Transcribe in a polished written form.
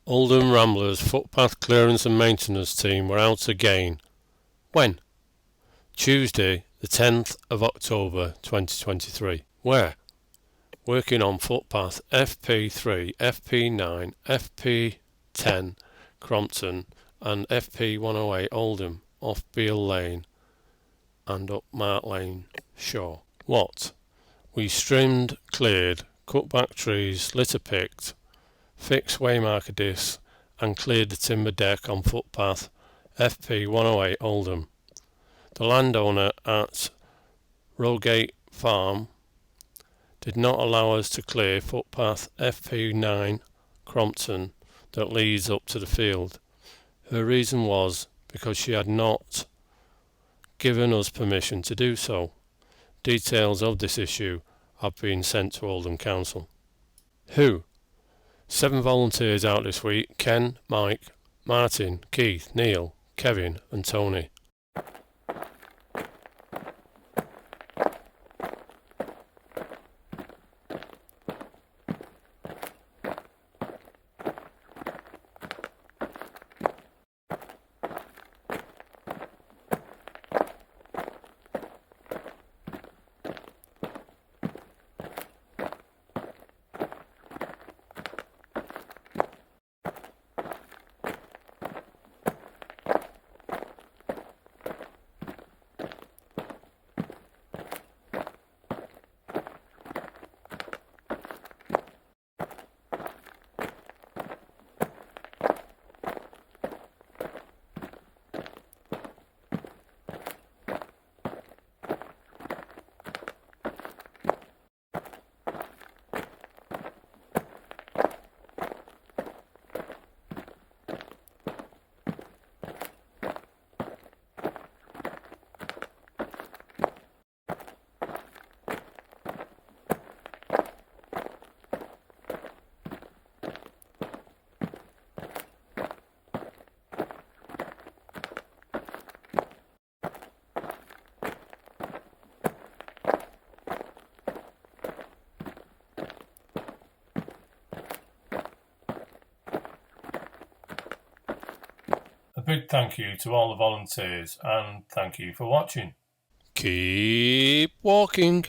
Oldham Ramblers Footpath Clearance and Maintenance Team were out again. When? Tuesday, the 10th of October 2023. Where? Working on footpath FP3, FP9, FP10 Crompton and FP108 Oldham off Beal Lane and up Mark Lane Shore. What? We strimmed, cleared, cut back trees, litter picked, fixed waymarker discs and cleared the timber deck on footpath FP108 Oldham. The landowner at Roe Gate Farm did not allow us to clear footpath FP9 Crompton that leads up to the field. Her reason was because she had not given us permission to do so. Details of this issue have been sent to Oldham Council. Who? 7 volunteers out this week: Ken, Mike, Martin, Keith, Neil, Kevin and Tony. A big thank you to all the volunteers and thank you for watching. Keep walking.